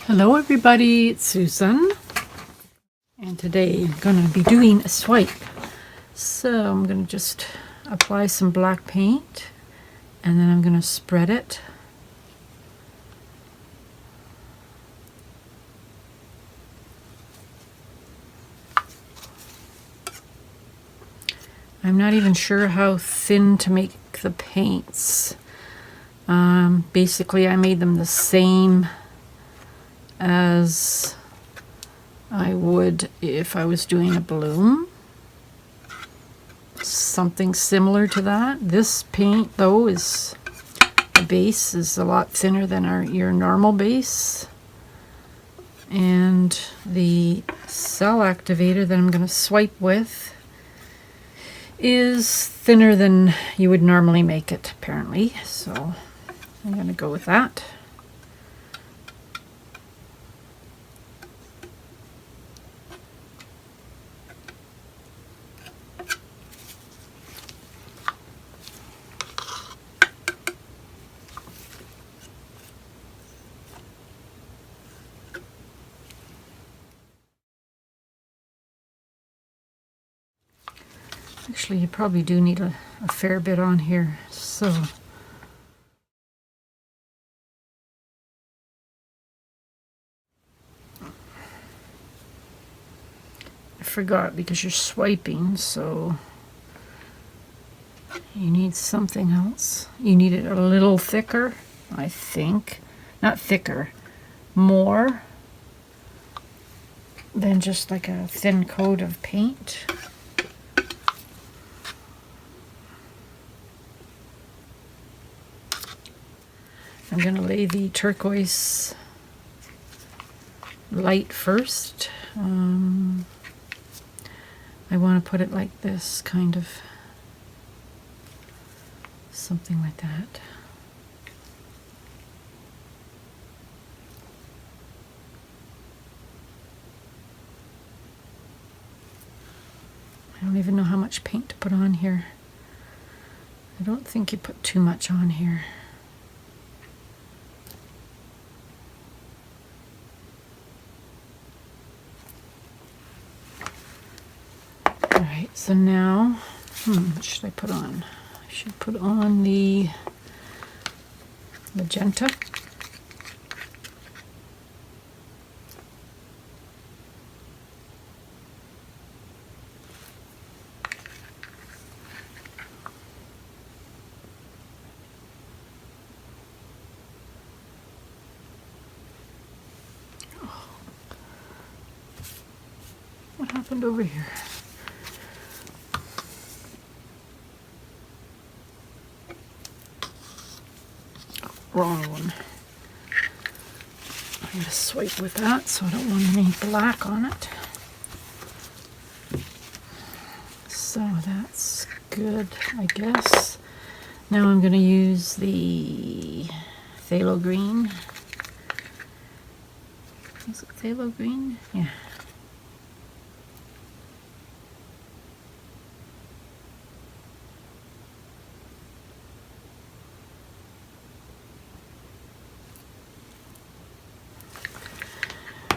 Hello everybody, it's Susan, and today I'm going to be doing a swipe. So I'm going to just apply some black paint and then I'm going to spread it. I'm not even sure how thin to make the paints. Basically I made them the same as I would if I was doing a bloom. Something similar to that. This paint though is, the base is a lot thinner than your normal base. And the cell activator that I'm going to swipe with is thinner than you would normally make it, apparently. So I'm going to go with that. Actually, you probably do need a fair bit on here. So I forgot because you're swiping, so you need something else. You need it a little thicker, I think. Not thicker, more than just like a thin coat of paint. I'm going to lay the turquoise light first. I want to put it like this, kind of. Something like that. I don't even know how much paint to put on here. I don't think you put too much on here. Alright, so now, what should I put on? I should put on the magenta. Oh. What happened over here? Wrong one. I'm going to swipe with that, so I don't want any black on it. So that's good, I guess. Now I'm going to use the phthalo green. Is it phthalo green? Yeah.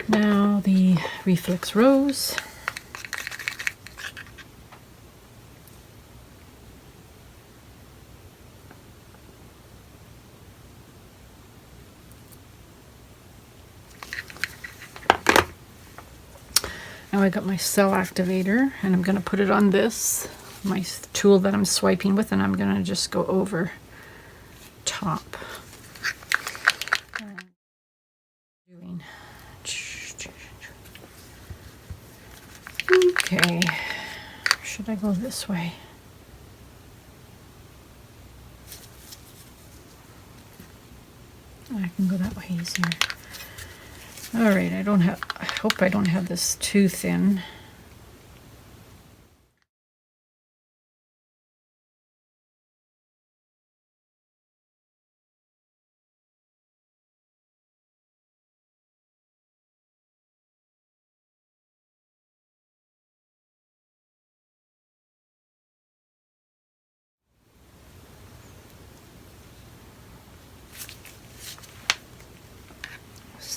Now the Reflex Rose. Now I got my cell activator and I'm going to put it on this, my tool that I'm swiping with, and I'm going to just go over top. Okay, should I go this way? I can go that way easier. All right, I hope I don't have this too thin.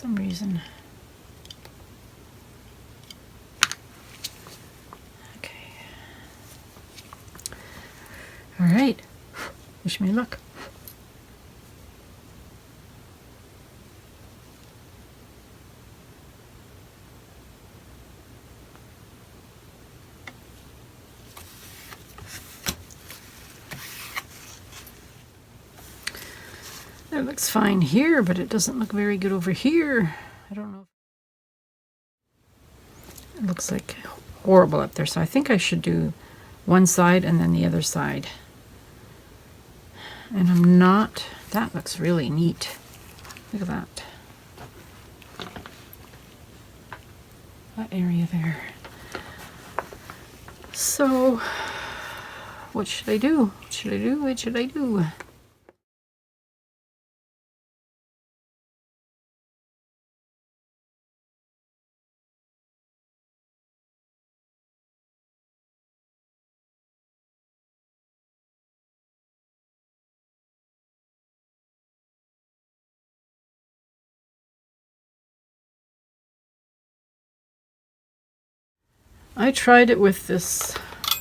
some reason. Okay. All right. Wish me luck. It looks fine here, but it doesn't look very good over here. I don't know. It looks like horrible up there, so I think I should do one side and then the other side. And I'm not, that looks really neat. Look at that. That area there. So, what should I do? What should I do? What should I do? I tried it with this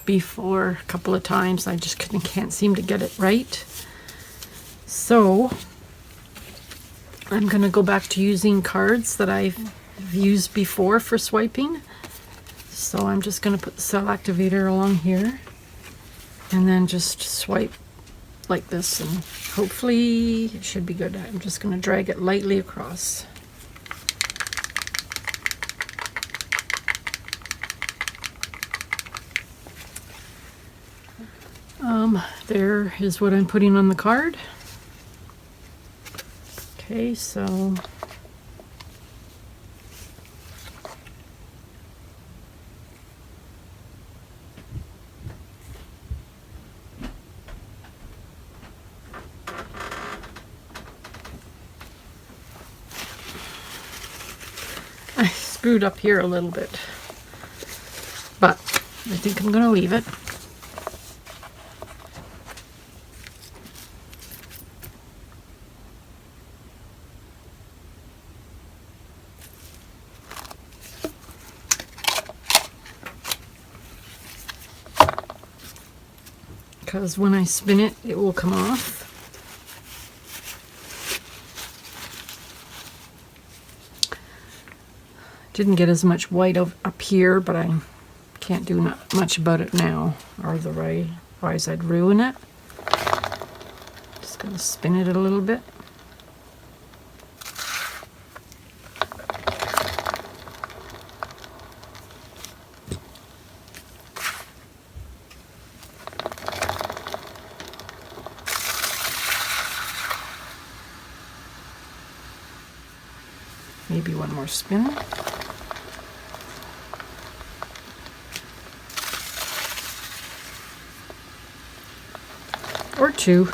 before a couple of times. I just can't seem to get it right. So I'm going to go back to using cards that I've used before for swiping. So I'm just going to put the cell activator along here and then just swipe like this, and hopefully it should be good. I'm just going to drag it lightly across. There is what I'm putting on the card. Okay, so I screwed up here a little bit, but I think I'm going to leave it. Because when I spin it, it will come off. Didn't get as much white up here, but I can't do much about it now, or otherwise I'd ruin it. Just gonna spin it a little bit. Maybe one more spin. Or two.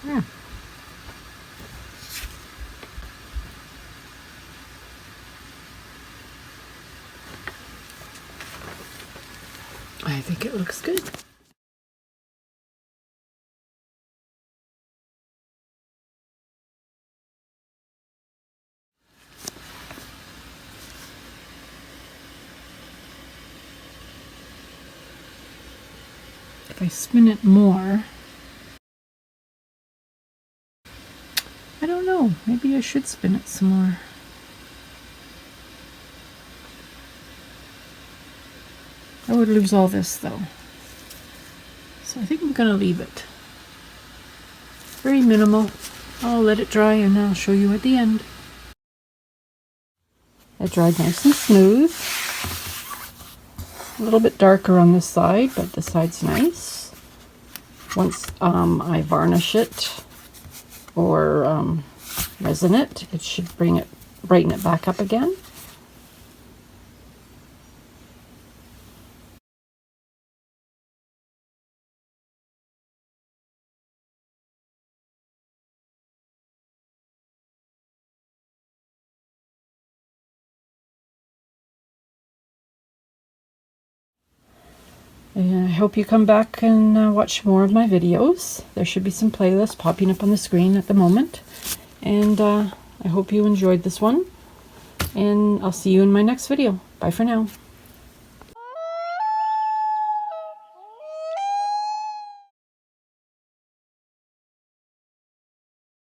Yeah. I think it looks good. If I spin it more, I don't know, maybe I should spin it some more. I would lose all this though. So I think I'm gonna leave it. Very minimal. I'll let it dry and I'll show you at the end. It dried nice and smooth. A little bit darker on this side, but this side's nice. Once I varnish it or resin it, it should brighten it back up again. And I hope you come back and watch more of my videos. There should be some playlists popping up on the screen at the moment. And I hope you enjoyed this one. And I'll see you in my next video. Bye for now.